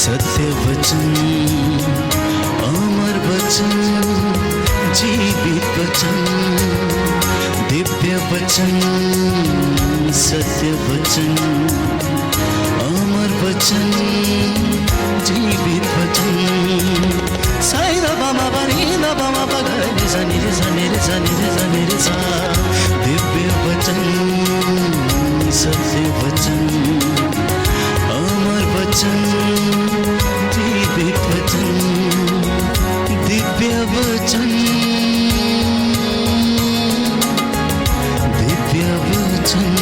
सत्य वचन, अमर वचन, जीवित वचन, दिव्य वचन, सत्य वचन, अमर वचन, जीवित वचन। साई दा बामा बनी दा बामा बगरे सा निरे सा निरे सा निरे सा निरे सा। दिव्य वचन, सत्य वचन, अमर वचन, जीवित वचन, दिव्य वचन, दिव्य वचन।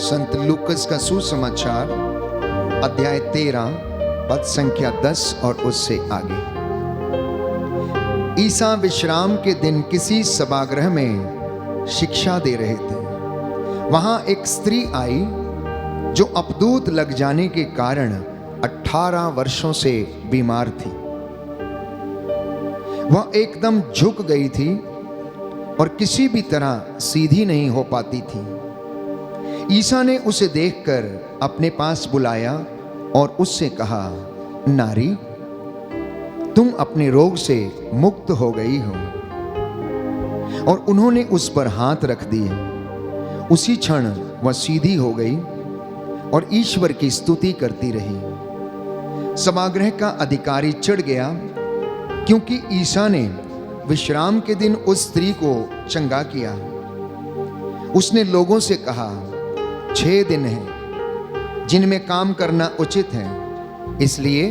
संत लूकस का सुसमाचार अध्याय 13 पद संख्या 10 और उससे आगे। ईसा विश्राम के दिन किसी सभागृह में शिक्षा दे रहे थे। वहां एक स्त्री आई जो अपदूत लग जाने के कारण 18 वर्षों से बीमार थी। वह एकदम झुक गई थी और किसी भी तरह सीधी नहीं हो पाती थी। ईसा ने उसे देखकर अपने पास बुलाया और उससे कहा, नारी, तुम अपने रोग से मुक्त हो गई हो। और उन्होंने उस पर हाथ रख दिए। उसी क्षण वह सीधी हो गई और ईश्वर की स्तुति करती रही। सभागृह का अधिकारी चिढ़ गया क्योंकि ईसा ने विश्राम के दिन उस स्त्री को चंगा किया। उसने लोगों से कहा, 6 दिन हैं जिनमें काम करना उचित है, इसलिए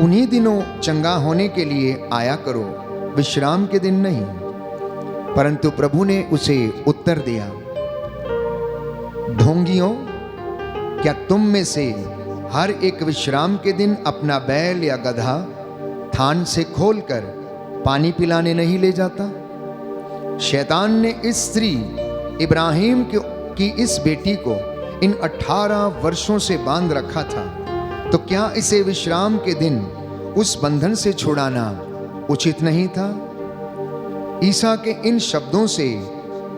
उन्हीं दिनों चंगा होने के लिए आया करो, विश्राम के दिन नहीं। परंतु प्रभु ने उसे उत्तर दिया, ढोंगियों, क्या तुम में से हर एक विश्राम के दिन अपना बैल या गधा थान से खोलकर पानी पिलाने नहीं ले जाता? शैतान ने इस स्त्री इब्राहिम की इस बेटी को इन 18 वर्षों से बांध रखा था, तो क्या इसे विश्राम के दिन उस बंधन से छुड़ाना उचित नहीं था? ईसा के इन शब्दों से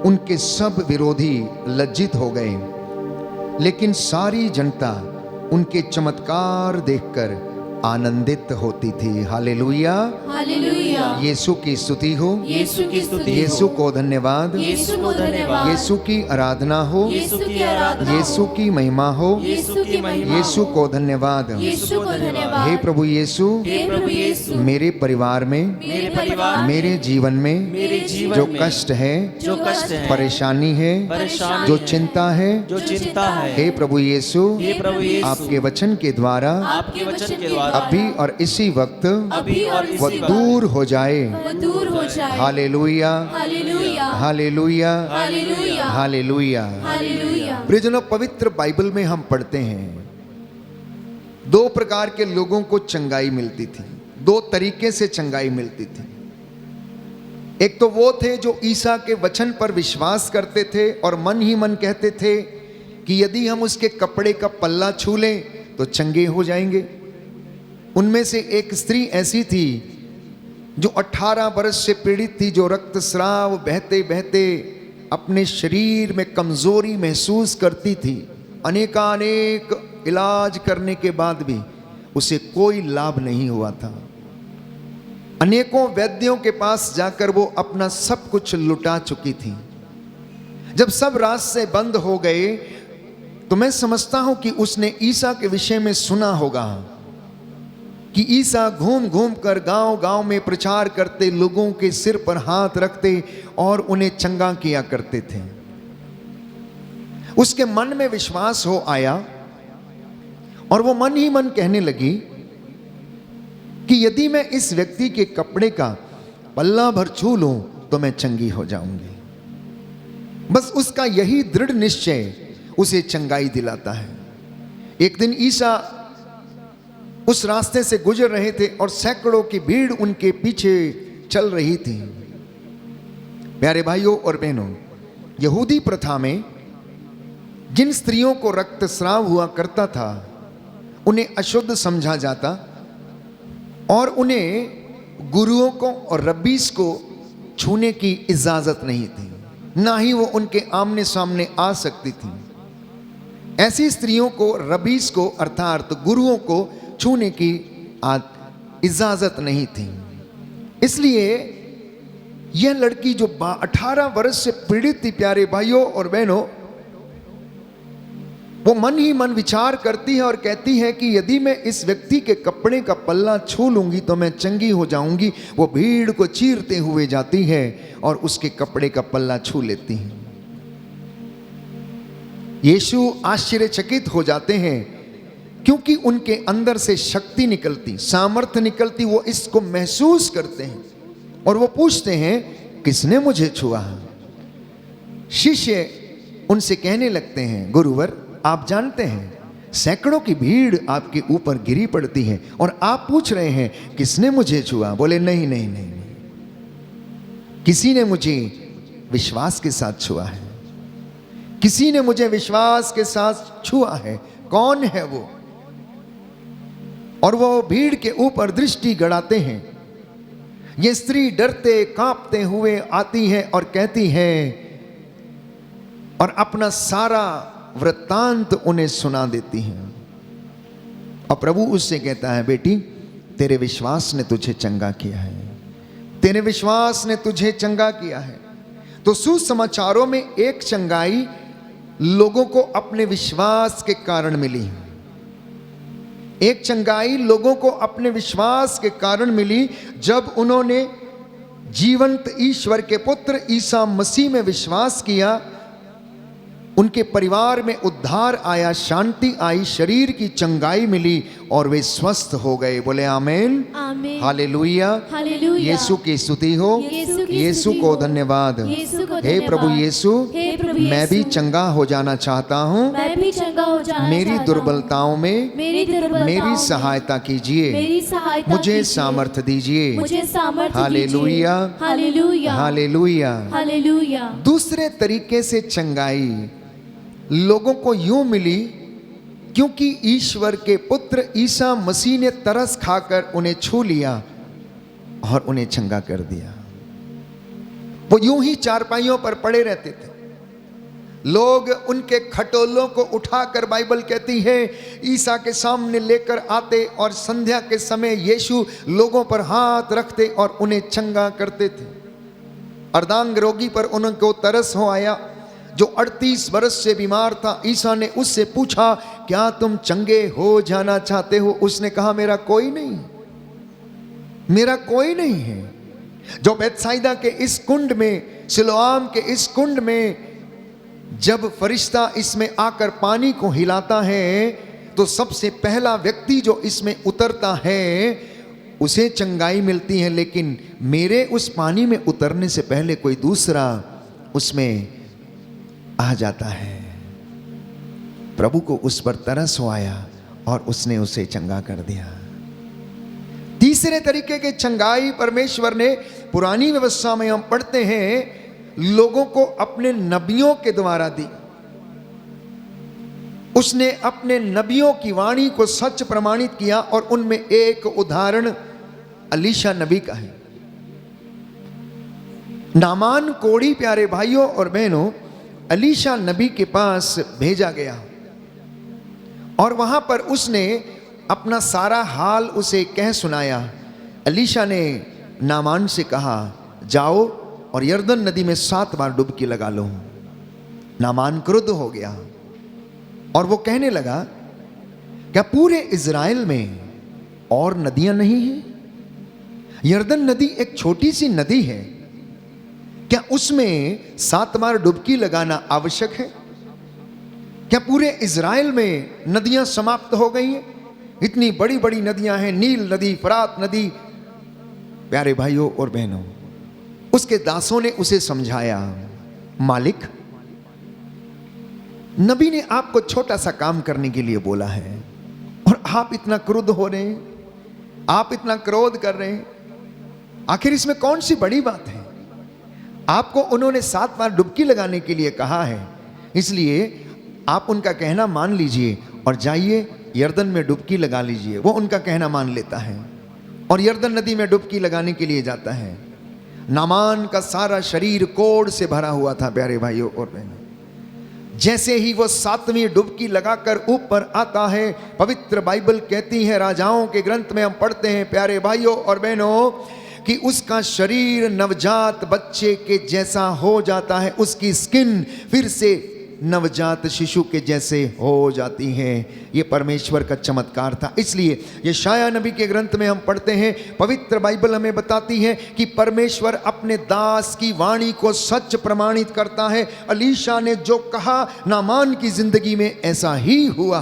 उनके सब विरोधी लज्जित हो गए, लेकिन सारी जनता उनके चमत्कार देखकर आनंदित होती थी। Hallelujah, hallelujah. यीशु की स्तुति हो, यीशु की स्तुति, यीशु को धन्यवाद, यीशु को धन्यवाद, यीशु की आराधना हो, यीशु की आराधना, यीशु की महिमा हो, यीशु की महिमा, यीशु को धन्यवाद। यीशु को धन्यवाद। हे प्रभु यीशु, हे प्रभु यीशु, मेरे परिवार में, मेरे परिवार, मेरे जीवन में मेरे जीवन जो में कष्ट है, जो कष्ट है, परेशानी है, परेशानी जो है, चिंता है, जो चिंता है, हे प्रभु यीशु, हे प्रभु यीशु, आपके वचन के द्वारा आपके वचन के द्वारा अभी और इसी वक्त अभी और वह इसी वक्त दूर हो जाए। वह दूर हो जाए। Hallelujah, hallelujah, hallelujah, hallelujah, hallelujah. Hallelujah. प्रियजनों, पवित्र बाइबल में हम पढ़ते हैं 2 प्रकार के लोगों को चंगाई मिलती थी, 2 तरीके से चंगाई मिलती थी। एक तो वो थे जो ईसा के वचन पर विश्वास करते थे और मन ही मन कहते थे कि यदि हम उसके कपड़े का पल्ला छू लें तो चंगे हो जाएंगे। उनमें से एक स्त्री ऐसी थी जो 18 वर्ष से पीड़ित थी, जो रक्तस्राव बहते बहते अपने शरीर में कमजोरी महसूस करती थी। अनेकानेक इलाज करने के बाद भी उसे कोई लाभ नहीं हुआ था। अनेकों वैद्यों के पास जाकर वो अपना सब कुछ लुटा चुकी थी। जब सब रास्ते बंद हो गए तो मैं समझता हूं कि उसने ईसा के विषय में सुना होगा कि ईसा घूम घूम कर गांव गांव में प्रचार करते, लोगों के सिर पर हाथ रखते और उन्हें चंगा किया करते थे। उसके मन में विश्वास हो आया और वो मन ही मन कहने लगी कि यदि मैं इस व्यक्ति के कपड़े का पल्ला भर छू लूं तो मैं चंगी हो जाऊंगी। बस उसका यही दृढ़ निश्चय उसे चंगाई दिलाता है। एक दिन ईसा उस रास्ते से गुजर रहे थे और सैकड़ों की भीड़ उनके पीछे चल रही थी। प्यारे भाइयों और बहनों, यहूदी प्रथा में जिन स्त्रियों को रक्तस्राव हुआ करता था उन्हें अशुद्ध समझा जाता और उन्हें गुरुओं को और रब्बीस को छूने की इजाजत नहीं थी। ना ही वो उनके आमने सामने आ सकती थी। ऐसी स्त्रियों को रबीस को अर्थात गुरुओं को छूने की इजाजत नहीं थी। इसलिए यह लड़की जो 18 वर्ष से पीड़ित थी, प्यारे भाइयों और बहनों, वो मन ही मन विचार करती है और कहती है कि यदि मैं इस व्यक्ति के कपड़े का पल्ला छू लूंगी तो मैं चंगी हो जाऊंगी। वो भीड़ को चीरते हुए जाती है और उसके कपड़े का पल्ला छू लेती है। यीशु आश्चर्यचकित हो जाते हैं क्योंकि उनके अंदर से शक्ति निकलती, सामर्थ्य निकलती, वो इसको महसूस करते हैं और वो पूछते हैं किसने मुझे छुआ। शिष्य उनसे कहने लगते हैं, गुरुवर आप जानते हैं सैकड़ों की भीड़ आपके ऊपर गिरी पड़ती है और आप पूछ रहे हैं किसने मुझे छुआ। बोले नहीं नहीं नहीं, नहीं। किसी ने मुझे विश्वास के साथ छुआ है, किसी ने मुझे विश्वास के साथ छुआ है। कौन है वो? और वो भीड़ के ऊपर दृष्टि गड़ाते हैं। ये स्त्री डरते कांपते हुए आती है और कहती है और अपना सारा वृत्तांत उन्हें सुना देती है। और प्रभु उससे कहता है, बेटी तेरे विश्वास ने तुझे चंगा किया है, तेरे विश्वास ने तुझे चंगा किया है। तो सुसमाचारों में एक चंगाई लोगों को अपने विश्वास के कारण मिली। एक चंगाई लोगों को अपने विश्वास के कारण मिली जब उन्होंने जीवंत ईश्वर के पुत्र ईसा मसीह में विश्वास किया। उनके परिवार में उद्धार आया, शांति आई, शरीर की चंगाई मिली और वे स्वस्थ हो गए। बोले आमीन, आमीन, हालेलुया, हालेलुया। यीशु की स्तुति हो, यीशु को धन्यवाद। हे प्रभु यीशु, मैं भी चंगा हो जाना चाहता हूँ, मैं भी चंगा हो जाना मेरी चाहता हूँ। दुर्बलताओं में मेरी सहायता कीजिए, मेरी सहायता मुझे कीजिए। सामर्थ्य दीजिए। मुझे सामर्थ्य हालेलुया, दीजिए। Hallelujah, hallelujah. हालेलुया। दूसरे तरीके से चंगाई लोगों को यूं मिली क्योंकि ईश्वर के पुत्र ईसा मसीह ने तरस खाकर उन्हें छू लिया और उन्हें चंगा कर दिया। वो यूं ही चारपाइयों पर पड़े रहते थे, लोग उनके खटोलों को उठाकर, बाइबल कहती है, ईसा के सामने लेकर आते और संध्या के समय यीशु लोगों पर हाथ रखते और उन्हें चंगा करते थे। अर्धांग रोगी पर उनको तरस हो आया जो 38 वर्ष से बीमार था। ईसा ने उससे पूछा, क्या तुम चंगे हो जाना चाहते हो? उसने कहा, मेरा कोई नहीं, मेरा कोई नहीं है। जो बेतसाइदा के इस कुंड में, सिलोआम के इस कुंड में जब फरिश्ता इसमें आकर पानी को हिलाता है तो सबसे पहला व्यक्ति जो इसमें उतरता है उसे चंगाई मिलती है, लेकिन मेरे उस पानी में उतरने से पहले कोई दूसरा उसमें आ जाता है। प्रभु को उस पर तरस हो आया और उसने उसे चंगा कर दिया। तीसरे तरीके के चंगाई परमेश्वर ने पुरानी व्यवस्था में हम पढ़ते हैं लोगों को अपने नबियों के द्वारा दी। उसने अपने नबियों की वाणी को सच प्रमाणित किया और उनमें एक उदाहरण अलीशा नबी का है। नामान कोढ़ी, प्यारे भाइयों और बहनों, अलीशा नबी के पास भेजा गया और वहां पर उसने अपना सारा हाल उसे कह सुनाया। अलीशा ने नामान से कहा, जाओ और यरदन नदी में 7 बार डुबकी लगा लो। नामान क्रुद्ध हो गया और वो कहने लगा, क्या पूरे इज़राइल में और नदियां नहीं हैं? यरदन नदी एक छोटी सी नदी है, क्या उसमें 7 बार डुबकी लगाना आवश्यक है? क्या पूरे इज़राइल में नदियां समाप्त हो गई हैं? इतनी बड़ी बड़ी नदियां हैं, नील नदी, फरात नदी। प्यारे भाइयों और बहनों, उसके दासों ने उसे समझाया, मालिक, नबी ने आपको छोटा सा काम करने के लिए बोला है और आप इतना क्रुद्ध हो रहे हैं, आप इतना क्रोध कर रहे हैं। आखिर इसमें कौन सी बड़ी बात है? आपको उन्होंने 7 बार डुबकी लगाने के लिए कहा है, इसलिए आप उनका कहना मान लीजिए और जाइए यरदन में डुबकी लगा लीजिए। वो उनका कहना मान लेता है और यरदन नदी में डुबकी लगाने के लिए जाता है। नामान का सारा शरीर कोढ़ से भरा हुआ था प्यारे भाइयों और बहनों। जैसे ही वो 7वीं डुबकी लगाकर ऊपर आता है, पवित्र बाइबल कहती है, राजाओं के ग्रंथ में हम पढ़ते हैं प्यारे भाइयों और बहनों, कि उसका शरीर नवजात बच्चे के जैसा हो जाता है, उसकी स्किन फिर से नवजात शिशु के जैसे हो जाती है। ये परमेश्वर का चमत्कार था। इसलिए यशायाह नबी के ग्रंथ में हम पढ़ते हैं, पवित्र बाइबल हमें बताती है कि परमेश्वर अपने दास की वाणी को सच प्रमाणित करता है। अलीशा ने जो कहा, नामान की जिंदगी में ऐसा ही हुआ।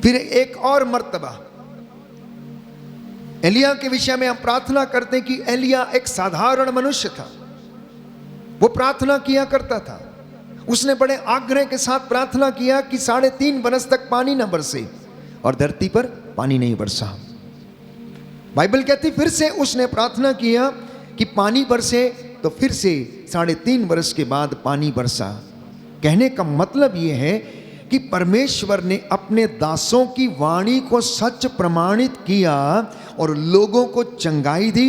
फिर एक और मर्तबा एलिया के विषय में हम प्रार्थना करते हैं कि एलिया एक साधारण मनुष्य था। वो प्रार्थना किया करता था, उसने बड़े आग्रह के साथ प्रार्थना किया कि 3.5 बरस तक पानी न बरसे, और धरती पर पानी नहीं बरसा। बाइबल कहती फिर से उसने प्रार्थना किया कि पानी बरसे, तो फिर से 3.5 बरस के बाद पानी बरसा। कहने का मतलब यह है कि परमेश्वर ने अपने दासों की वाणी को सच प्रमाणित किया और लोगों को चंगाई दी,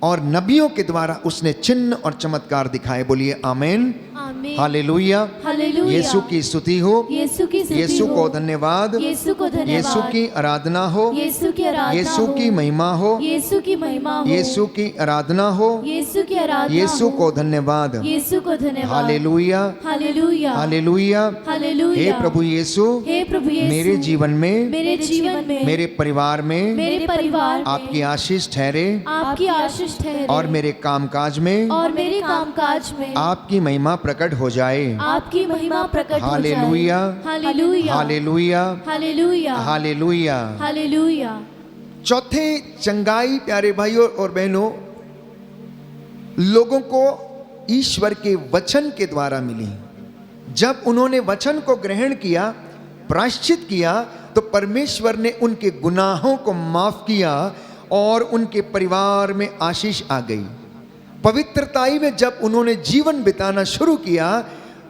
और नबियों के द्वारा उसने चिन्ह और चमत्कार दिखाए। बोलिए आमीन, आमीन, हालेलुया, हालेलुया। यीशु की स्तुति हो, यीशु की स्तुति यीशु हो, को धन्यवाद, यीशु को धन्यवाद, यीशु की आराधना हो, यीशु की आराधना यीशु हो, की महिमा हो, यीशु की महिमा हो, यीशु की आराधना हो, यीशु की आराधना यीशु हो, को धन्यवाद, यीशु को धन्यवाद, हालेलुया, हालेलुया, हालेलुया। हालेलुया। हे प्रभु यीशु, हे प्रभु यीशु, मेरे जीवन में, मेरे जीवन में, मेरे परिवार में मेरे परिवार में आपकी आशीष ठहरे, आपकी आशीष ठहरे, और मेरे कामकाज में और मेरे कामकाज में आपकी महिमा प्रकट हो जाए। आपकी महिमा प्रकट हो जाए। Hallelujah, hallelujah, hallelujah, hallelujah, hallelujah. Hallelujah. चौथे, चंगाई प्यारे भाइयों और बहनों, लोगों को ईश्वर के वचन के द्वारा मिली। जब उन्होंने वचन को ग्रहण किया, प्रायश्चित किया, तो परमेश्वर ने उनके गुनाहों को माफ किया और उनके परिवार में आशीष आ गई। पवित्रताई में जब उन्होंने जीवन बिताना शुरू किया,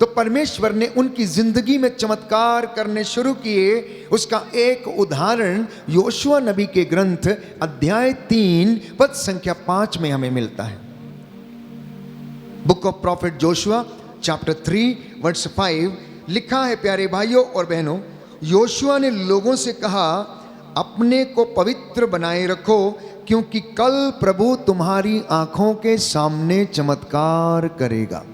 तो परमेश्वर ने उनकी जिंदगी में चमत्कार करने शुरू किए। उसका एक उदाहरण योशुआ नबी के ग्रंथ अध्याय 3 पद संख्या 5 में हमें मिलता है। Book of prophet Joshua chapter 3 verse 5 लिखा है प्यारे भाइयों और बहनों, योशुआ ने लोगों से कहा, अपने को पवित्र बनाए रखो, क्योंकि कल प्रभु तुम्हारी आंखों के सामने चमत्कार करेगा।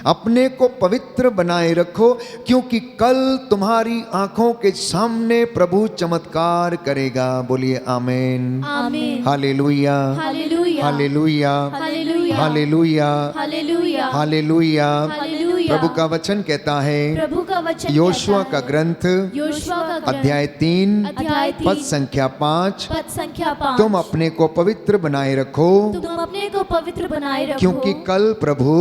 अपने को पवित्र बनाए रखो, क्योंकि कल तुम्हारी आंखों के सामने प्रभु चमत्कार करेगा। बोलिए आमीन, आमीन, hallelujah, hallelujah, hallelujah, hallelujah, hallelujah, hallelujah, hallelujah. Hallelujah. प्रभु का वचन कहता है, प्रभु का वचन योशुआ कहता का है, ग्रंथ योशुआ का ग्रंथ अध्याय 3 अध्याय 3 पद संख्या 5, पद संख्या 5, तुम अपने को पवित्र बनाए रखो, तुम अपने को पवित्र बनाए रखो, क्योंकि कल प्रभु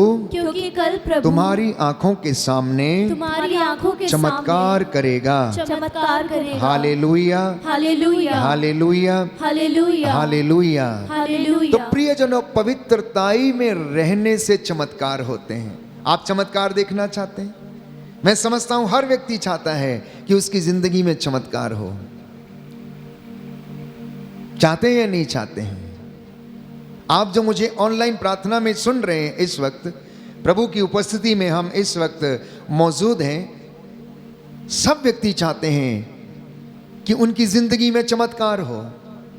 प्रभु तुम्हारी आंखों के सामने तुम्हारी आंखों के चमत्कार करेगा। चमत्कार करेगा। Hallelujah, hallelujah, hallelujah, hallelujah, hallelujah. Hallelujah. तो प्रियजनों, पवित्रताई में रहने से चमत्कार होते हैं। आप चमत्कार देखना चाहते हैं? मैं समझता हूं हर व्यक्ति चाहता है कि उसकी जिंदगी में चमत्कार हो। चाहते हैं या नहीं चाहते हैं? आप जो मुझे ऑनलाइन प्रार्थना में सुन रहे हैं, इस वक्त प्रभु की उपस्थिति में हम इस वक्त मौजूद हैं, सब व्यक्ति चाहते हैं कि उनकी जिंदगी में चमत्कार हो।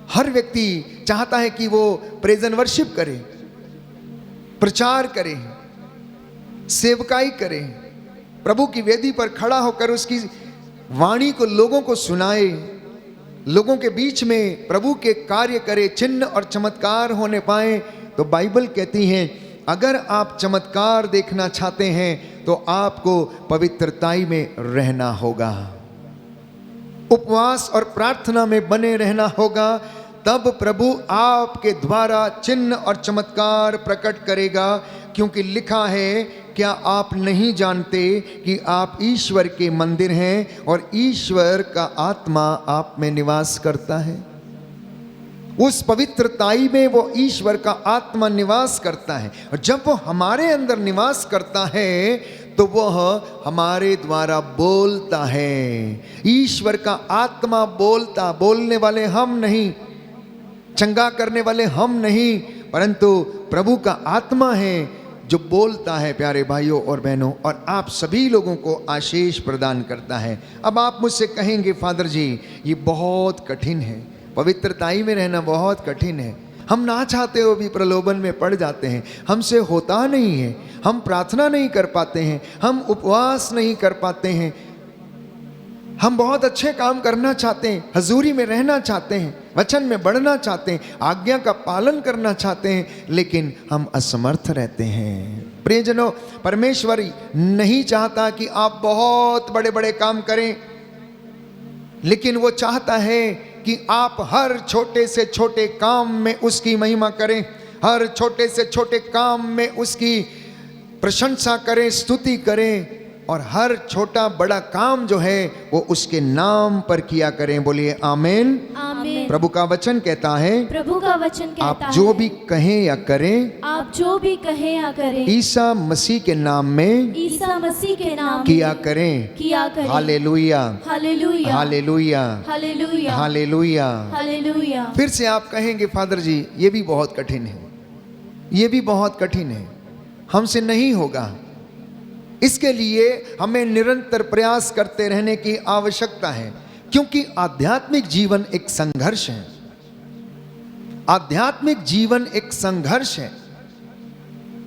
हर व्यक्ति चाहता है कि वो प्रेज एंड वर्शिप करे, प्रचार करे, सेवकाई करे, प्रभु की वेदी पर खड़ा होकर उसकी वाणी को लोगों को सुनाए, लोगों के बीच में प्रभु के कार्य करे, चिन्ह और चमत्कार होने पाए। तो बाइबल कहती है, अगर आप चमत्कार देखना चाहते हैं तो आपको पवित्रताई में रहना होगा, उपवास और प्रार्थना में बने रहना होगा। तब प्रभु आपके द्वारा चिन्ह और चमत्कार प्रकट करेगा, क्योंकि लिखा है, क्या आप नहीं जानते कि आप ईश्वर के मंदिर हैं और ईश्वर का आत्मा आप में निवास करता है। उस पवित्रताई में वो ईश्वर का आत्मा निवास करता है, और जब वो हमारे अंदर निवास करता है तो वह हमारे द्वारा बोलता है। ईश्वर का आत्मा बोलता, बोलने वाले हम नहीं। चंगा करने वाले हम नहीं, परंतु प्रभु का आत्मा है जो बोलता है प्यारे भाइयों और बहनों, और आप सभी लोगों को आशीष प्रदान करता है। अब आप मुझसे कहेंगे फादर जी ये बहुत कठिन है, पवित्रताई में रहना बहुत कठिन है, हम ना चाहते हो भी प्रलोभन में पड़ जाते हैं, हमसे होता नहीं है, हम प्रार्थना नहीं कर पाते हैं, हम उपवास नहीं कर पाते हैं, हम बहुत अच्छे काम करना चाहते हैं, हजूरी में रहना चाहते हैं, वचन में बढ़ना चाहते हैं, आज्ञा का पालन करना चाहते हैं, लेकिन हम असमर्थ रहते हैं। प्रियजनों, परमेश्वर नहीं चाहता कि आप बहुत बड़े बड़े काम करें, लेकिन वो चाहता है कि आप हर छोटे से छोटे काम में उसकी महिमा करें, हर छोटे से छोटे काम में उसकी प्रशंसा करें, स्तुति करें, और हर छोटा बड़ा काम जो है वो उसके नाम पर किया करें। बोलिए आमीन। आमीन। प्रभु का वचन कहता है, प्रभु का वचन कहता आप है, जो भी कहें या करें, आप जो भी कहें या करें, ईसा मसीह के नाम में ईसा मसीह के नाम किया में करें। किया करें। Hallelujah, hallelujah, hallelujah, hallelujah, hallelujah. Hallelujah. फिर से आप कहेंगे फादर जी ये भी बहुत कठिन है, ये भी बहुत कठिन है, हमसे नहीं होगा। इसके लिए हमें निरंतर प्रयास करते रहने की आवश्यकता है, क्योंकि आध्यात्मिक जीवन एक संघर्ष है। आध्यात्मिक जीवन एक संघर्ष है।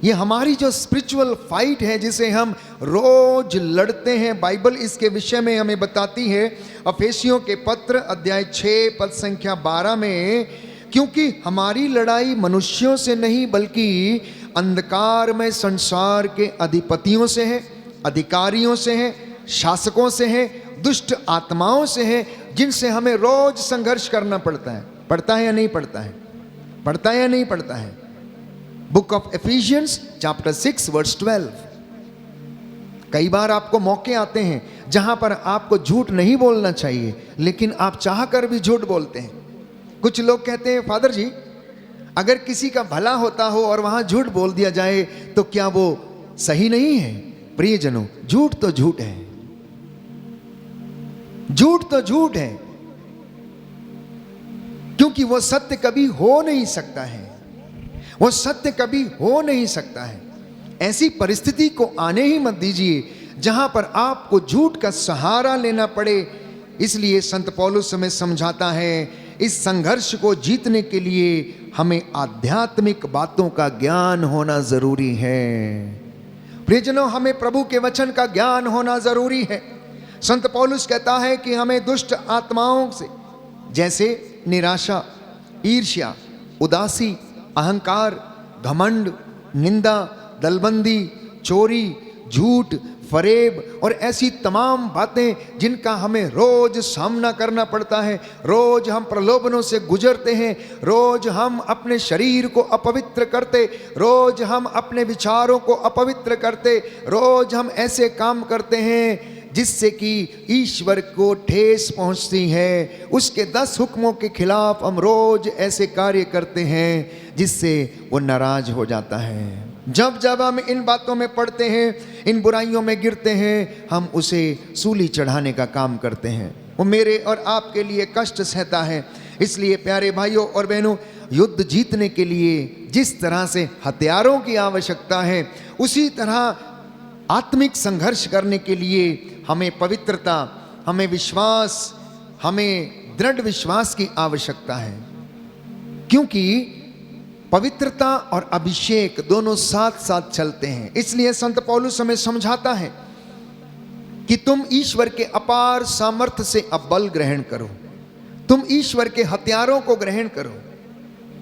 ये हमारी जो स्पिरिचुअल फाइट है जिसे हम रोज लड़ते हैं, बाइबल इसके विषय में हमें बताती है अफेसियों के पत्र अध्याय 6 पद संख्या 12 में, क्योंकि हमारी लड़ाई मनुष्यों से नहीं बल्कि अंधकार में संसार के अधिपतियों से है, अधिकारियों से है, शासकों से है, दुष्ट आत्माओं से है, जिनसे हमें रोज संघर्ष करना पड़ता है। पड़ता है या नहीं पड़ता है? पड़ता है या नहीं पड़ता है? Book of Ephesians chapter 6 verse 12। कई बार आपको मौके आते हैं जहां पर आपको झूठ नहीं बोलना चाहिए, लेकिन आप चाह कर भी झूठ बोलते हैं। कुछ लोग कहते हैं फादर जी अगर किसी का भला होता हो और वहां झूठ बोल दिया जाए तो क्या वो सही नहीं है? प्रियजनों, झूठ तो झूठ है, झूठ तो झूठ है, क्योंकि वो सत्य कभी हो नहीं सकता है, वो सत्य कभी हो नहीं सकता है। ऐसी परिस्थिति को आने ही मत दीजिए जहां पर आपको झूठ का सहारा लेना पड़े। इसलिए संत पौलुस हमें समझाता है इस संघर्ष को जीतने के लिए हमें आध्यात्मिक बातों का ज्ञान होना जरूरी है। प्रियजनों, हमें प्रभु के वचन का ज्ञान होना जरूरी है। संत पौलुस कहता है कि हमें दुष्ट आत्माओं से, जैसे निराशा, ईर्ष्या, उदासी, अहंकार, घमंड, निंदा, दलबंदी, चोरी, झूठ, फरेब और ऐसी तमाम बातें जिनका हमें रोज सामना करना पड़ता है। रोज हम प्रलोभनों से गुजरते हैं, रोज हम अपने शरीर को अपवित्र करते, रोज हम अपने विचारों को अपवित्र करते, रोज हम ऐसे काम करते हैं जिससे कि ईश्वर को ठेस पहुंचती है। उसके 10 हुक्मों के खिलाफ हम रोज ऐसे कार्य करते हैं जिससे वो नाराज हो जाता है। जब जब हम इन बातों में पड़ते हैं, इन बुराइयों में गिरते हैं, हम उसे सूली चढ़ाने का काम करते हैं। वो मेरे और आपके लिए कष्ट सहता है। इसलिए प्यारे भाइयों और बहनों, युद्ध जीतने के लिए जिस तरह से हथियारों की आवश्यकता है, उसी तरह आत्मिक संघर्ष करने के लिए हमें पवित्रता, हमें विश्वास, हमें दृढ़ विश्वास की आवश्यकता है। क्योंकि पवित्रता और अभिषेक दोनों साथ साथ चलते हैं। इसलिए संत पौलुस हमें समझाता है कि तुम ईश्वर के अपार सामर्थ्य से अब बल ग्रहण करो, तुम ईश्वर के हथियारों को ग्रहण करो।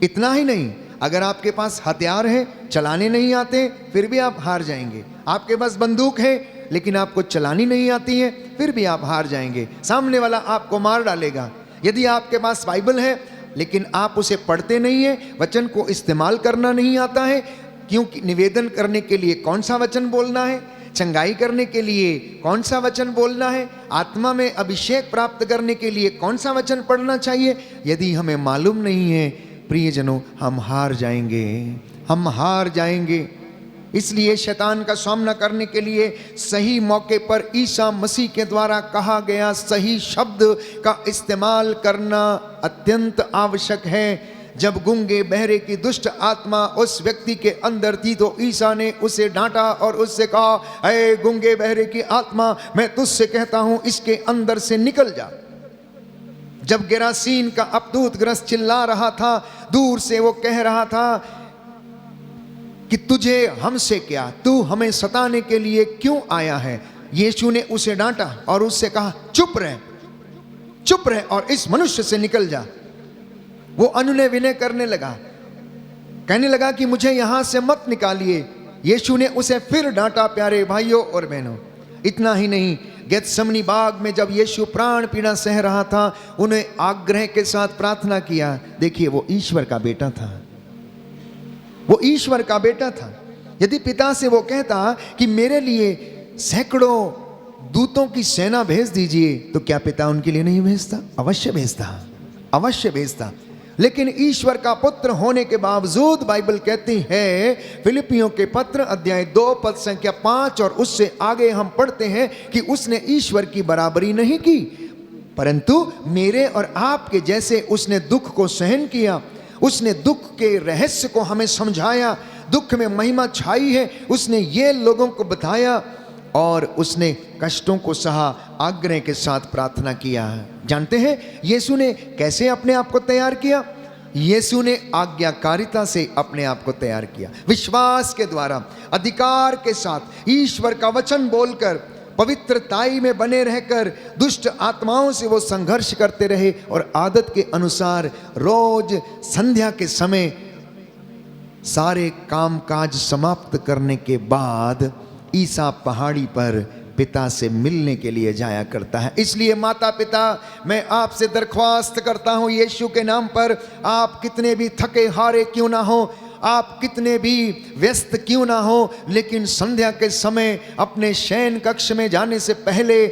इतना ही नहीं, अगर आपके पास हथियार है, चलाने नहीं आते, फिर भी आप हार जाएंगे। आपके पास बंदूक है लेकिन आपको चलानी नहीं आती है, फिर भी आप हार जाएंगे। सामने वाला आपको मार डालेगा। यदि आपके पास बाइबल है लेकिन आप उसे पढ़ते नहीं है, वचन को इस्तेमाल करना नहीं आता है, क्योंकि निवेदन करने के लिए कौन सा वचन बोलना है, चंगाई करने के लिए कौन सा वचन बोलना है, आत्मा में अभिषेक प्राप्त करने के लिए कौन सा वचन पढ़ना चाहिए, यदि हमें मालूम नहीं है, प्रियजनों, हम हार जाएंगे, हम हार जाएंगे। इसलिए शैतान का सामना करने के लिए सही मौके पर ईसा मसीह के द्वारा कहा गया सही शब्द का इस्तेमाल करना अत्यंत आवश्यक है। जब गूंगे बहरे की दुष्ट आत्मा उस व्यक्ति के अंदर थी तो ईसा ने उसे डांटा और उससे कहा, अरे गूंगे बहरे की आत्मा, मैं तुझसे कहता हूं इसके अंदर से निकल जा। जब गेरासीन का अपदूतग्रस्त चिल्ला रहा था, दूर से वो कह रहा था कि तुझे हमसे क्या, तू हमें सताने के लिए क्यों आया है। यीशु ने उसे डांटा और उससे कहा, चुप रह और इस मनुष्य से निकल जा। वो अनुनय विनय करने लगा, कहने लगा कि मुझे यहां से मत निकालिए। यीशु ने उसे फिर डांटा। प्यारे भाइयों और बहनों, इतना ही नहीं, गेत्समनी बाग में जब यीशु प्राण पीड़ा सह रहा था, उन्हें आग्रह के साथ प्रार्थना किया। देखिए, वो ईश्वर का बेटा था, वो ईश्वर का बेटा था। यदि पिता से वो कहता कि मेरे लिए सैकड़ों दूतों की सेना भेज दीजिए, तो क्या पिता उनके लिए नहीं भेजता? अवश्य भेजता, अवश्य भेजता। लेकिन ईश्वर का पुत्र होने के बावजूद बाइबल कहती है, फिलिपियों के पत्र अध्याय 2 पद संख्या 5 और उससे आगे हम पढ़ते हैं कि उसने ईश्वर की बराबरी नहीं की, परंतु मेरे और आपके जैसे उसने दुख को सहन किया। उसने दुख के रहस्य को हमें समझाया, दुख में महिमा छाई है, उसने ये लोगों को बताया और उसने कष्टों को सहा, आग्रह के साथ प्रार्थना किया। जानते हैं यीशु ने कैसे अपने आप को तैयार किया? यीशु ने आज्ञाकारिता से अपने आप को तैयार किया, विश्वास के द्वारा, अधिकार के साथ, ईश्वर का वचन बोलकर, पवित्रताई में बने रहकर दुष्ट आत्माओं से वो संघर्ष करते रहे और आदत के अनुसार रोज संध्या के समय सारे कामकाज समाप्त करने के बाद ईसा पहाड़ी पर पिता से मिलने के लिए जाया करता है। इसलिए माता पिता, मैं आपसे दरख्वास्त करता हूं यीशु के नाम पर, आप कितने भी थके हारे क्यों ना हो, आप कितने भी व्यस्त क्यों ना हो, लेकिन संध्या के समय अपने शयन कक्ष में जाने से पहले,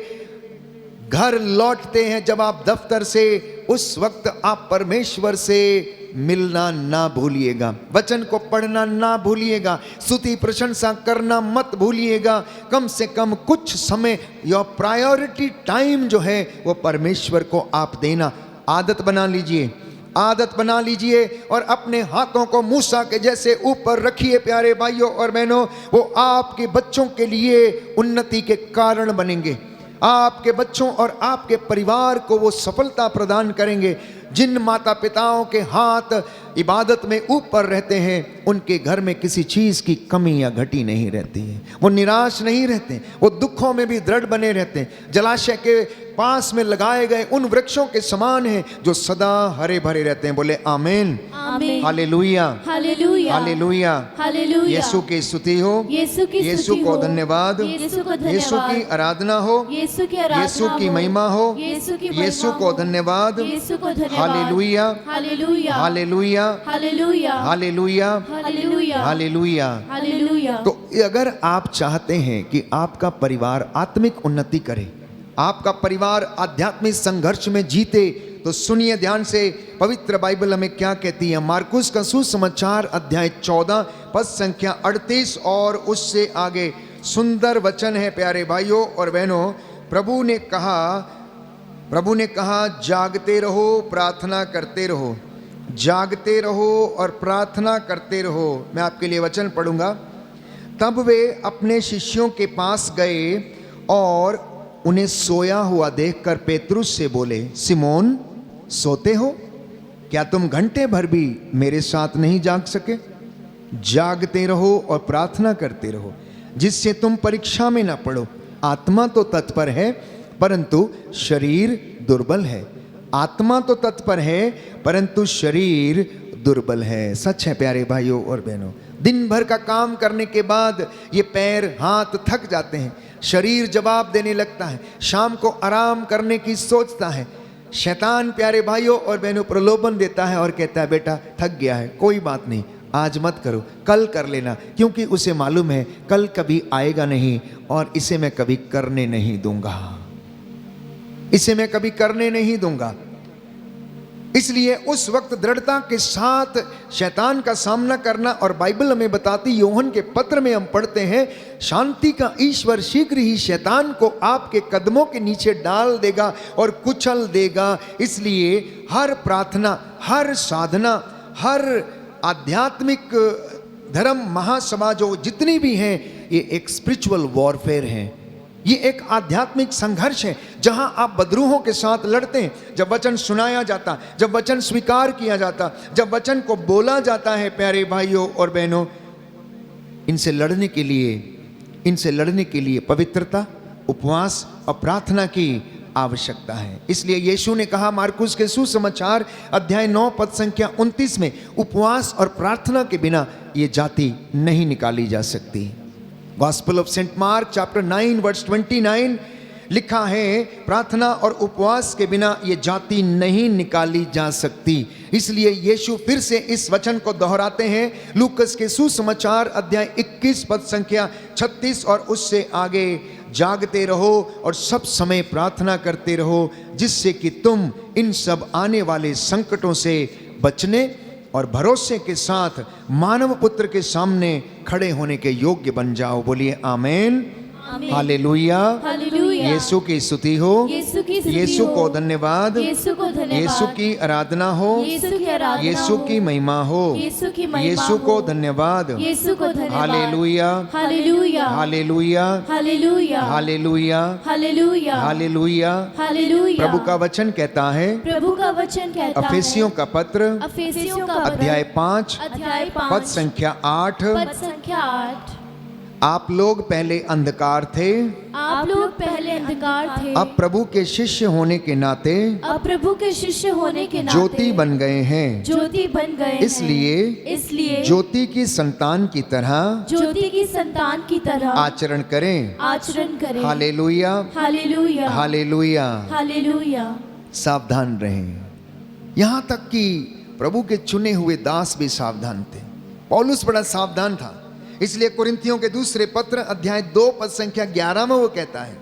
घर लौटते हैं जब आप दफ्तर से, उस वक्त आप परमेश्वर से मिलना ना भूलिएगा, वचन को पढ़ना ना भूलिएगा, स्तुति प्रशंसा करना मत भूलिएगा। कम से कम कुछ समय, योर प्रायोरिटी टाइम जो है वो परमेश्वर को आप देना आदत बना लीजिए, आदत बना लीजिए और अपने हाथों को मूसा के जैसे ऊपर रखिए। प्यारे भाइयों और बहनों, वो आपके बच्चों के लिए उन्नति के कारण बनेंगे, आपके बच्चों और आपके परिवार को वो सफलता प्रदान करेंगे। जिन माता पिताओं के हाथ इबादत में ऊपर रहते हैं, उनके घर में किसी चीज़ की कमी या घटी नहीं रहती है, वो निराश नहीं रहते, वो दुखों में भी दृढ़ बने रहते हैं। जलाशय के पास में लगाए गए उन वृक्षों के समान हैं जो सदा हरे भरे रहते हैं। बोले आमीन, आमीन, हालेलुया, हालेलुया, हालेलुया, हालेलुया। यीशु की स्तुति हो, यीशु को धन्यवाद, यीशु की आराधना हो, यीशु की आराधना, यीशु की महिमा हो, यीशु को धन्यवाद, hallelujah, hallelujah, hallelujah, hallelujah, hallelujah, hallelujah, hallelujah. Hallelujah. तो अगर आप चाहते हैं कि आपका परिवार आत्मिक उन्नति करे, आपका परिवार आध्यात्मिक संघर्ष में जीते, तो सुनिए ध्यान से, पवित्र बाइबल हमें क्या कहती है। मार्कुस का सुसमाचार अध्याय 14 पद संख्या 38 और उससे आगे सुंदर वचन है। प्यारे भाइयों और बहनों, प्रभु ने कहा जागते रहो, प्रार्थना करते रहो, जागते रहो और प्रार्थना करते रहो। मैं आपके लिए वचन पढ़ूंगा। तब वे अपने शिष्यों के पास गए और उन्हें सोया हुआ देखकर पेतरुस से बोले, सिमोन, सोते हो? क्या तुम घंटे भर भी मेरे साथ नहीं जाग सके? जागते रहो और प्रार्थना करते रहो, जिससे तुम परीक्षा में ना पड़ो। आत्मा तो तत्पर है परंतु शरीर दुर्बल है, आत्मा तो तत्पर है परंतु शरीर दुर्बल है। सच है प्यारे भाइयों और बहनों, दिन भर का काम करने के बाद ये पैर हाथ थक जाते हैं, शरीर जवाब देने लगता है, शाम को आराम करने की सोचता है। शैतान प्यारे भाइयों और बहनों प्रलोभन देता है और कहता है, बेटा थक गया है, कोई बात नहीं, आज मत करो, कल कर लेना, क्योंकि उसे मालूम है कल कभी आएगा नहीं और इसे मैं कभी करने नहीं दूंगा, इसे मैं कभी करने नहीं दूंगा। इसलिए उस वक्त दृढ़ता के साथ शैतान का सामना करना। और बाइबल हमें बताती, यूहन्ना के पत्र में हम पढ़ते हैं, शांति का ईश्वर शीघ्र ही शैतान को आपके कदमों के नीचे डाल देगा और कुचल देगा। इसलिए हर प्रार्थना, हर साधना, हर आध्यात्मिक धर्म महासभा जो जितनी भी हैं, ये एक स्पिरिचुअल वॉरफेयर है, ये एक आध्यात्मिक संघर्ष है जहां आप बदरूहों के साथ लड़ते हैं। जब वचन सुनाया जाता, जब वचन स्वीकार किया जाता, जब वचन को बोला जाता है, प्यारे भाइयों और बहनों, इनसे लड़ने के लिए पवित्रता, उपवास और प्रार्थना की आवश्यकता है। इसलिए यीशु ने कहा मार्कुस के सुसमाचार अध्याय 9 पद संख्या 29 में, उपवास और प्रार्थना के बिना ये जाति नहीं निकाली जा सकती। Gospel of Saint Mark chapter 9 verse 29 लिखा है, प्रार्थना और उपवास के बिना ये जाति नहीं निकाली जा सकती। इसलिए यीशु फिर से इस वचन को दोहराते हैं, लूकस के सुसमाचार अध्याय 21 पद संख्या 36, और उससे आगे, जागते रहो और सब समय प्रार्थना करते रहो, जिससे कि तुम इन सब आने वाले संकटों से बचने और भरोसे के साथ मानव पुत्र के सामने खड़े होने के योग्य बन जाओ। बोलिए आमेन, हालेलुया, हालेलुया। यीशु की स्तुति हो, यीशु की स्तुति यीशु हो, को धन्यवाद, यीशु को धन्यवाद, यीशु की आराधना हो, यीशु की आराधना यीशु हो, की महिमा हो, यीशु की महिमा यीशु हो, को धन्यवाद, यीशु को धन्यवाद, hallelujah, hallelujah, hallelujah, hallelujah, hallelujah, hallelujah, hallelujah. Hallelujah. प्रभु का वचन कहता है, प्रभु का वचन कहता है, अफेसियों का पत्र अफेसियों का अध्याय 5 अध्याय 5 पद संख्या 8, पद संख्या 8, आप लोग पहले अंधकार थे, आप लोग पहले अंधकार थे, अब प्रभु के शिष्य होने के नाते अब प्रभु के शिष्य होने के नाते ज्योति बन गए हैं। ज्योति बन गए हैं। इसलिए ज्योति की संतान की तरह ज्योति की संतान की तरह आचरण करें। करें। Hallelujah, hallelujah, hallelujah. हालेलुया। सावधान रहें। यहाँ तक कि प्रभु के चुने हुए दास भी सावधान थे। पौलुस बड़ा सावधान था, इसलिए कुरिन्थियों के दूसरे पत्र अध्याय 2 पद संख्या 11 में वो कहता है,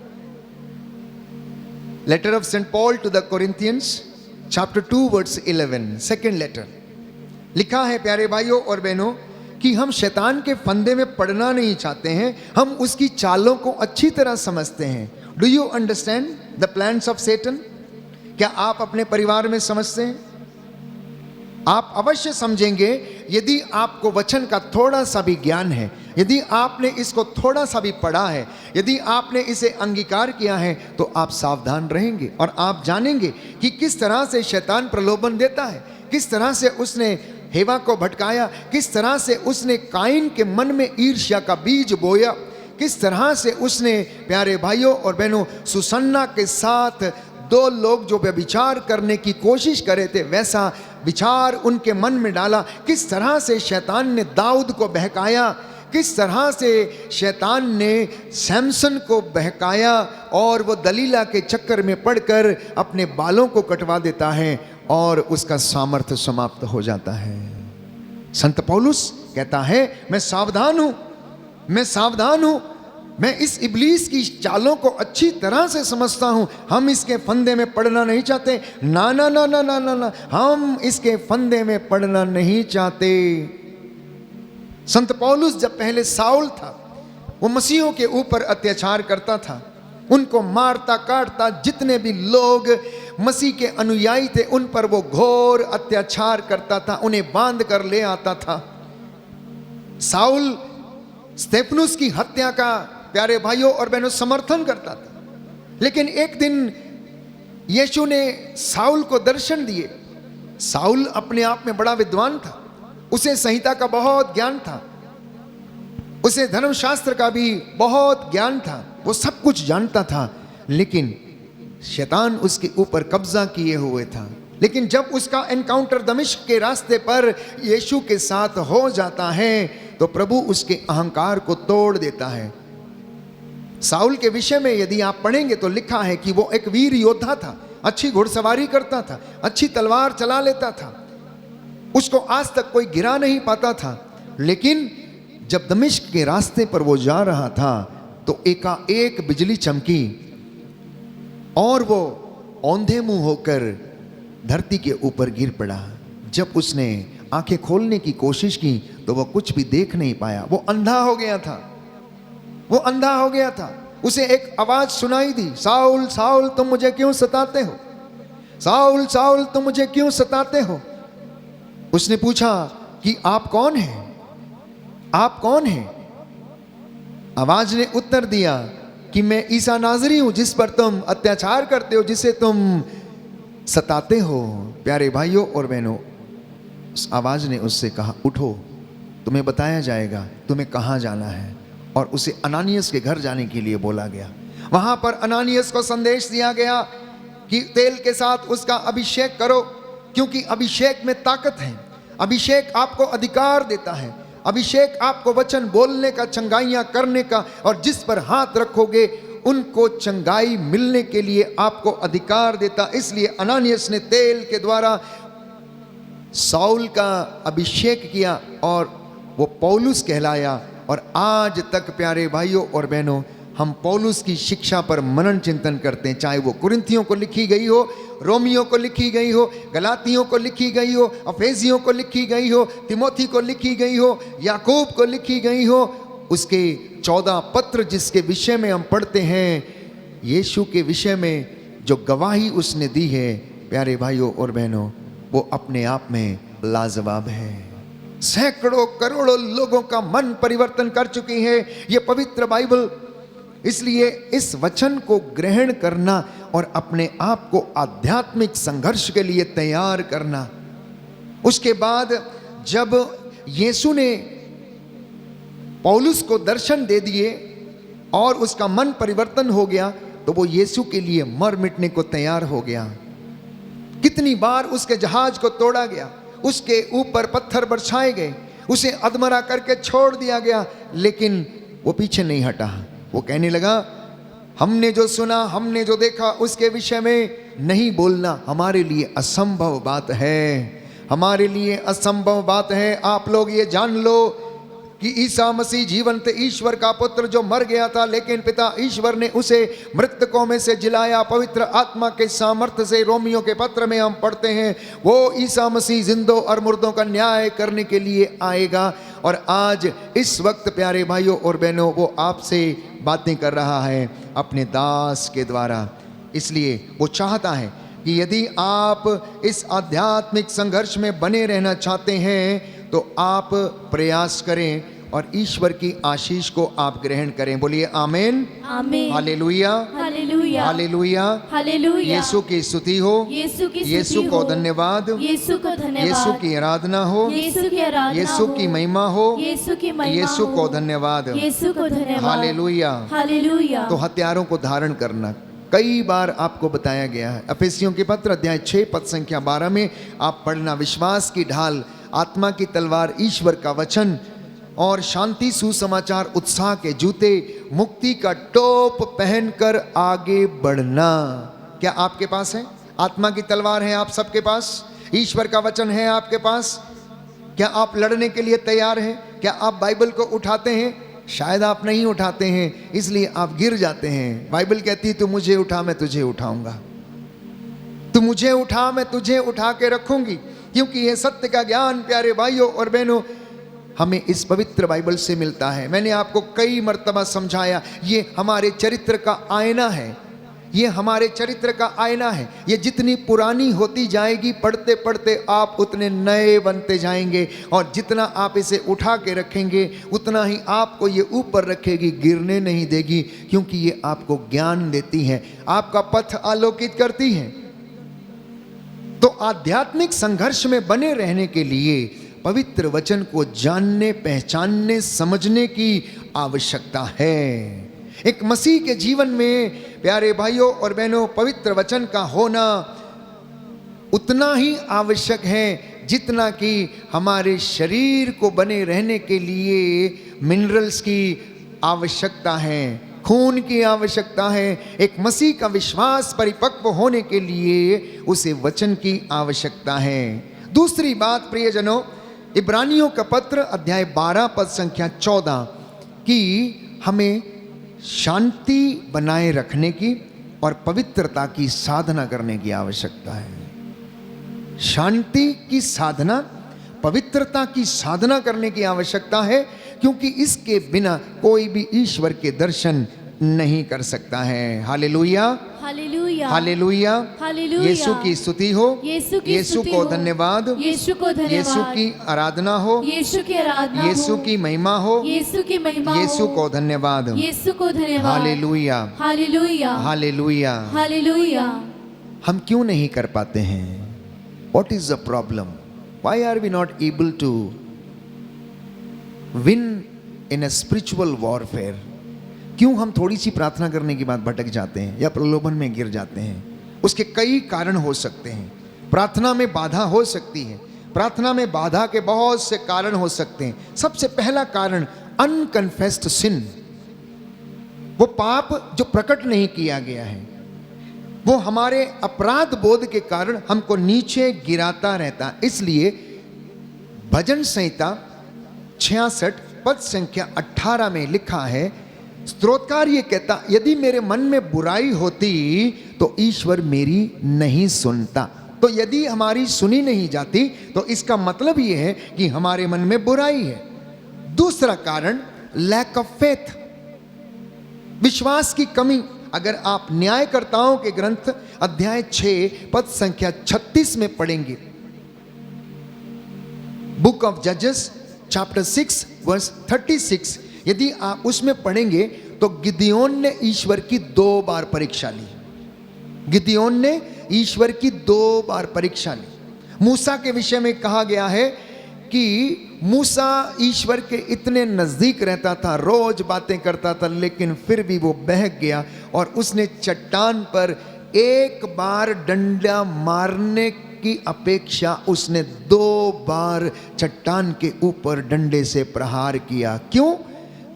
letter of Saint Paul to the Corinthians chapter 2 verse 11, second letter, लिखा है प्यारे भाइयों और बहनों कि हम शैतान के फंदे में पड़ना नहीं चाहते हैं, हम उसकी चालों को अच्छी तरह समझते हैं। Do you understand the plans of Satan? क्या आप अपने परिवार में समझते हैं? आप अवश्य समझेंगे यदि आपको वचन का थोड़ा सा भी ज्ञान है, यदि आपने इसको थोड़ा सा भी पढ़ा है, यदि आपने इसे अंगीकार किया है, तो आप सावधान रहेंगे और आप जानेंगे कि किस तरह से शैतान प्रलोभन देता है, किस तरह से उसने हेवा को भटकाया, किस तरह से उसने काइन के मन में ईर्ष्या का बीज बोया, किस तरह से उसने प्यारे भाइयों और बहनों सुसन्ना के साथ 2 लोग जो व्यभिचार करने की कोशिश करे थे वैसा विचार उनके मन में डाला, किस तरह से शैतान ने दाऊद को बहकाया, किस तरह से शैतान ने सैमसन को बहकाया और वो दलीला के चक्कर में पड़कर अपने बालों को कटवा देता है और उसका सामर्थ्य समाप्त हो जाता है। संत पौलुस कहता है मैं सावधान हूं, मैं सावधान हूं, मैं इस इब्लीस की चालों को अच्छी तरह से समझता हूं, हम इसके फंदे में पड़ना नहीं चाहते। ना ना ना ना ना ना ना, हम इसके फंदे में पड़ना नहीं चाहते। संत पौलुस जब पहले साउल था, वो मसीहों के ऊपर अत्याचार करता था, उनको मारता काटता, जितने भी लोग मसीह के अनुयायी थे उन पर वो घोर अत्याचार करता था, उन्हें बांध कर ले आता था। साउल स्तेफनुस की हत्या का प्यारे भाइयों और बहनों समर्थन करता था, लेकिन एक दिन यीशु ने साउल को दर्शन दिए। साउल अपने आप में बड़ा विद्वान था, उसे संहिता का बहुत ज्ञान था, उसे धर्मशास्त्र का भी बहुत ज्ञान था, वो सब कुछ जानता था, लेकिन शैतान उसके ऊपर कब्जा किए हुए था। लेकिन जब उसका एनकाउंटर दमिश्क के रास्ते पर यीशु के साथ हो जाता है तो प्रभु उसके अहंकार को तोड़ देता है। साउल के विषय में यदि आप पढ़ेंगे तो लिखा है कि वो एक वीर योद्धा था, अच्छी घुड़सवारी करता था, अच्छी तलवार चला लेता था, उसको आज तक कोई गिरा नहीं पाता था। लेकिन जब दमिश्क के रास्ते पर वो जा रहा था तो एकाएक बिजली चमकी और वो औंधे मुंह होकर धरती के ऊपर गिर पड़ा। जब उसने आंखें खोलने की कोशिश की तो वह कुछ भी देख नहीं पाया, वो अंधा हो गया था, वो अंधा हो गया था। उसे एक आवाज सुनाई दी, साउल साउल तुम मुझे क्यों सताते हो, साउल साउल तुम मुझे क्यों सताते हो। उसने पूछा कि आप कौन हैं? आप कौन हैं? आवाज ने उत्तर दिया कि मैं ईसा नाजरी हूं, जिस पर तुम अत्याचार करते हो, जिसे तुम सताते हो। प्यारे भाइयों और बहनों, उस आवाज ने उससे कहा, उठो, तुम्हें बताया जाएगा तुम्हें कहाँ जाना है। और उसे अनानियस के घर जाने के लिए बोला गया। वहां पर अनानियस को संदेश दिया गया कि तेल के साथ उसका अभिषेक करो, क्योंकि अभिषेक में ताकत है। अभिषेक आपको अधिकार देता है। अभिषेक आपको वचन बोलने का, चंगाइयां करने का, और जिस पर हाथ रखोगे उनको चंगाई मिलने के लिए आपको अधिकार देता। इसलिए अनानियस ने तेल के द्वारा साउल का अभिषेक किया और वो पौलुस कहलाया। और आज तक प्यारे भाइयों और बहनों, हम पौलुस की शिक्षा पर मनन चिंतन करते हैं, चाहे वो कुरिन्थियों को लिखी गई हो, रोमियों को लिखी गई हो, गलातियों को लिखी गई हो, अफेसियों को लिखी गई हो, तिमोथी को लिखी गई हो, याकूब को लिखी गई हो। उसके 14 पत्र जिसके विषय में हम पढ़ते हैं, यीशु के विषय में जो गवाही उसने दी है, प्यारे भाइयों और बहनों, वो अपने आप में लाजवाब है। सैकड़ों करोड़ों लोगों का मन परिवर्तन कर चुकी है ये पवित्र बाइबल। इसलिए इस वचन को ग्रहण करना और अपने आप को आध्यात्मिक संघर्ष के लिए तैयार करना। उसके बाद जब यीशु ने पौलुस को दर्शन दे दिए और उसका मन परिवर्तन हो गया, तो वो यीशु के लिए मर मिटने को तैयार हो गया। कितनी बार उसके जहाज को तोड़ा गया, उसके ऊपर पत्थर बरसाए गए, उसे अधमरा करके छोड़ दिया गया, लेकिन वो पीछे नहीं हटा। वो कहने लगा, हमने जो सुना, हमने जो देखा, उसके विषय में नहीं बोलना हमारे लिए असंभव बात है। हमारे लिए असंभव बात है। आप लोग ये जान लो कि ईसा मसीह जीवंत ईश्वर का पुत्र जो मर गया था, लेकिन पिता ईश्वर ने उसे मृतकों में से जिलाया पवित्र आत्मा के सामर्थ्य से। रोमियों के पत्र में हम पढ़ते हैं, वो ईसा मसीह जिंदों और मुर्दों का न्याय करने के लिए आएगा। और आज इस वक्त प्यारे भाइयों और बहनों, वो आपसे बातें कर रहा है अपने दास के द्वारा। इसलिए वो चाहता है कि यदि आप इस आध्यात्मिक संघर्ष में बने रहना चाहते हैं तो आप प्रयास करें और ईश्वर की आशीष को आप ग्रहण करें। बोलिए आमीन, आमीन, हालेलुया, हालेलुया, हालेलुया, हालेलुया। यीशु की स्तुति हो, यीशु की यीशु स्तुति को हो, धन्यवाद, यीशु को धन्यवाद, यीशु की आराधना हो, यीशु की आराधना यीशु की हो, महिमा हो, यीशु की महिमा यीशु हो, को धन्यवाद, यीशु को धन्यवाद, हालेलुया। हालेलुया। तो हथियारों को धारण करना कई बार आपको बताया गया है। अफेसियों के पत्र अध्याय 6 पद संख्या 12 में आप पढ़ना, विश्वास की ढाल, आत्मा की तलवार, ईश्वर का वचन और शांति सुसमाचार, उत्साह के जूते, मुक्ति का टोप पहनकर आगे बढ़ना। क्या आपके पास है? आत्मा की तलवार है आप सबके पास? ईश्वर का वचन है आपके पास? क्या आप लड़ने के लिए तैयार हैं? क्या आप बाइबल को उठाते हैं? शायद आप नहीं उठाते हैं, इसलिए आप गिर जाते हैं। बाइबल कहती है, तू मुझे उठा मैं तुझे उठाऊंगा, तू मुझे उठा मैं तुझे उठा के रखूंगी। क्योंकि ये सत्य का ज्ञान प्यारे भाइयों और बहनों हमें इस पवित्र बाइबल से मिलता है। मैंने आपको कई मर्तबा समझाया, ये हमारे चरित्र का आईना है। ये हमारे चरित्र का आईना है। ये जितनी पुरानी होती जाएगी, पढ़ते पढ़ते आप उतने नए बनते जाएंगे। और जितना आप इसे उठा के रखेंगे, उतना ही आपको ये ऊपर रखेगी, गिरने नहीं देगी। क्योंकि ये आपको ज्ञान देती है, आपका पथ आलोकित करती है। तो आध्यात्मिक संघर्ष में बने रहने के लिए पवित्र वचन को जानने, पहचानने, समझने की आवश्यकता है। एक मसीह के जीवन में प्यारे भाइयों और बहनों, पवित्र वचन का होना उतना ही आवश्यक है जितना कि हमारे शरीर को बने रहने के लिए मिनरल्स की आवश्यकता है, खून की आवश्यकता है। एक मसीह का विश्वास परिपक्व होने के लिए उसे वचन की आवश्यकता है। दूसरी बात प्रियजनों, इब्रानियों का पत्र अध्याय 12 पद संख्या 14 की हमें शांति बनाए रखने की और पवित्रता की साधना करने की आवश्यकता है। शांति की साधना, पवित्रता की साधना करने की आवश्यकता है, क्योंकि इसके बिना कोई भी ईश्वर के दर्शन नहीं कर सकता है। हालेलुया। Hallelujah hallelujah. हालेलुया। यीशु की स्तुति हो, यीशु की यीशु स्तुति को हो। धन्यवाद, यीशु को धन्यवाद। यीशु की आराधना हो, यीशु की आराधना यीशु हो। की महिमा हो, यीशु की महिमा हो। यीशु को धन्यवाद। यीशु को धन्यवाद। Hallelujah hallelujah hallelujah. हालेलुया। हम क्यों नहीं कर पाते हैं? What is the problem? Why are we not able to win in a spiritual warfare? क्यों हम थोड़ी सी प्रार्थना करने के बाद भटक जाते हैं या प्रलोभन में गिर जाते हैं? उसके कई कारण हो सकते हैं। प्रार्थना में बाधा हो सकती है। प्रार्थना में बाधा के बहुत से कारण हो सकते हैं। सबसे पहला कारण अनकन्फेस्ड सिन, वो पाप जो प्रकट नहीं किया गया है, वो हमारे अपराध बोध के कारण हमको नीचे गिराता रहता। इसलिए भजन संहिता 66 पद संख्या 18 में लिखा है, स्तोत्रकार ये कहता, यदि मेरे मन में बुराई होती तो ईश्वर मेरी नहीं सुनता। तो यदि हमारी सुनी नहीं जाती तो इसका मतलब ये है कि हमारे मन में बुराई है। दूसरा कारण लैक ऑफ फेथ, विश्वास की कमी। अगर आप न्यायकर्ताओं के ग्रंथ अध्याय 6 पद संख्या 36 में पढ़ेंगे, बुक ऑफ जजेस चैप्टर 6 वर्स 36, यदि आप उसमें पढ़ेंगे तो गिदयोन ने ईश्वर की 2 बार परीक्षा ली। गिदयोन ने ईश्वर की 2 बार परीक्षा ली। मूसा के विषय में कहा गया है कि मूसा ईश्वर के इतने नजदीक रहता था, रोज बातें करता था, लेकिन फिर भी वो बहक गया और उसने चट्टान पर एक बार डंडा मारने की अपेक्षा उसने 2 बार चट्टान के ऊपर डंडे से प्रहार किया। क्यों?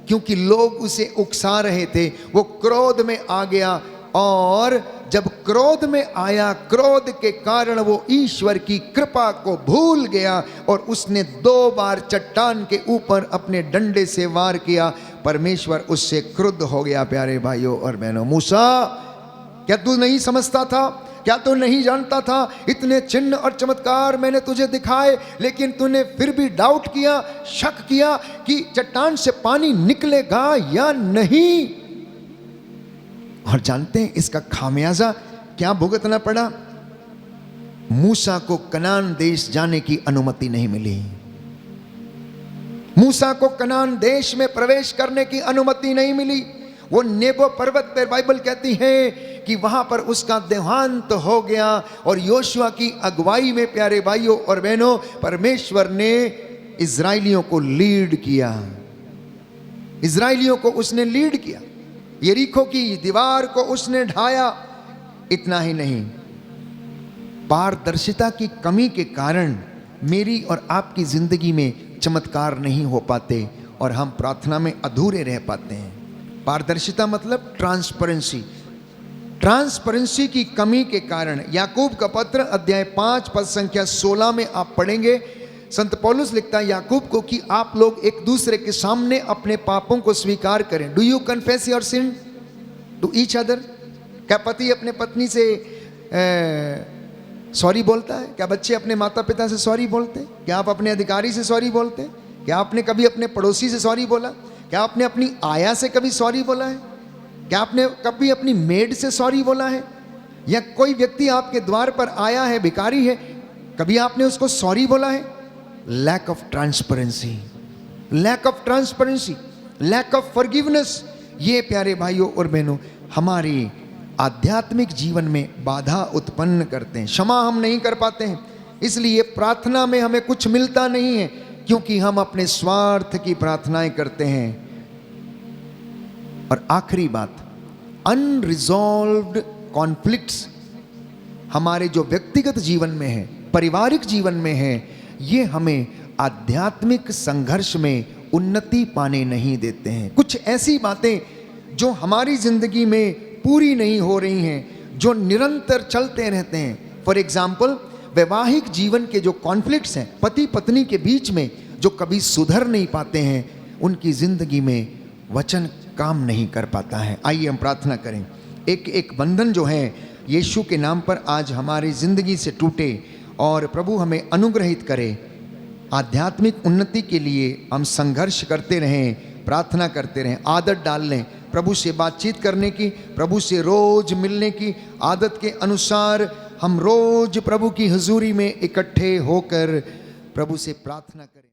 क्योंकि लोग उसे उकसा रहे थे। वो क्रोध में आ गया और जब क्रोध में आया, क्रोध के कारण वो ईश्वर की कृपा को भूल गया और उसने 2 बार चट्टान के ऊपर अपने डंडे से वार किया। परमेश्वर उससे क्रुद्ध हो गया। प्यारे भाइयों और बहनों, मूसा क्या तू नहीं समझता था? क्या तू नहीं जानता था? इतने चिन्ह और चमत्कार मैंने तुझे दिखाए, लेकिन तूने फिर भी डाउट किया, शक किया कि चट्टान से पानी निकलेगा या नहीं। और जानते हैं इसका खामियाजा क्या भुगतना पड़ा? मूसा को कनान देश जाने की अनुमति नहीं मिली। मूसा को कनान देश में प्रवेश करने की अनुमति नहीं मिली। वो नेबो पर्वत पर बाइबल कहती है कि वहां पर उसका देहांत हो गया और योशुआ की अगुवाई में, प्यारे भाइयों और बहनों, परमेश्वर ने इजराइलियों को लीड किया। इजराइलियों को उसने लीड किया। यरीको की दीवार को उसने ढाया। इतना ही नहीं, पारदर्शिता की कमी के कारण मेरी और आपकी जिंदगी में चमत्कार नहीं हो पाते और हम प्रार्थना में अधूरे रह पाते हैं। पारदर्शिता मतलब ट्रांसपेरेंसी। ट्रांसपेरेंसी की कमी के कारण याकूब का पत्र अध्याय 5 पद संख्या 16 में आप पढ़ेंगे, संत पौलुस लिखता है याकूब को कि आप लोग एक दूसरे के सामने अपने पापों को स्वीकार करें। Do you confess your sin to each other? क्या पति अपने पत्नी से सॉरी बोलता है? क्या बच्चे अपने माता पिता से सॉरी बोलते हैं? क्या आप अपने अधिकारी से सॉरी बोलते हैं? क्या आपने कभी अपने पड़ोसी से सॉरी बोला? क्या आपने अपनी आया से कभी सॉरी बोला है? क्या आपने कभी अपनी मेड से सॉरी बोला है? या कोई व्यक्ति आपके द्वार पर आया है, भिखारी है, कभी आपने उसको सॉरी बोला है? Lack of transparency, lack of transparency, lack of forgiveness, ये प्यारे भाइयों और बहनों हमारी आध्यात्मिक जीवन में बाधा उत्पन्न करते हैं। क्षमा हम नहीं कर पाते हैं, इसलिए प्रार्थना में हमें कुछ मिलता नहीं है, क्योंकि हम अपने स्वार्थ की प्रार्थनाएं करते हैं। और आखिरी बात, अनरिजॉल्व्ड कॉन्फ्लिक्ट्स हमारे जो व्यक्तिगत जीवन में है, पारिवारिक जीवन में है, ये हमें आध्यात्मिक संघर्ष में उन्नति पाने नहीं देते हैं। कुछ ऐसी बातें जो हमारी जिंदगी में पूरी नहीं हो रही हैं, जो निरंतर चलते रहते हैं। फॉर एग्जाम्पल, वैवाहिक जीवन के जो कॉन्फ्लिक्ट्स हैं, पति पत्नी के बीच में, जो कभी सुधर नहीं पाते हैं, उनकी जिंदगी में वचन काम नहीं कर पाता है। आइए हम प्रार्थना करें। एक एक बंधन जो है यीशु के नाम पर आज हमारी जिंदगी से टूटे और प्रभु हमें अनुग्रहित करे। आध्यात्मिक उन्नति के लिए हम संघर्ष करते रहें, प्रार्थना करते रहें, आदत डाल लें, प्रभु से बातचीत करने की, प्रभु से रोज मिलने की आदत के अनुसार हम रोज प्रभु की हुजूरी में इकट्ठे होकर प्रभु से प्रार्थना करें।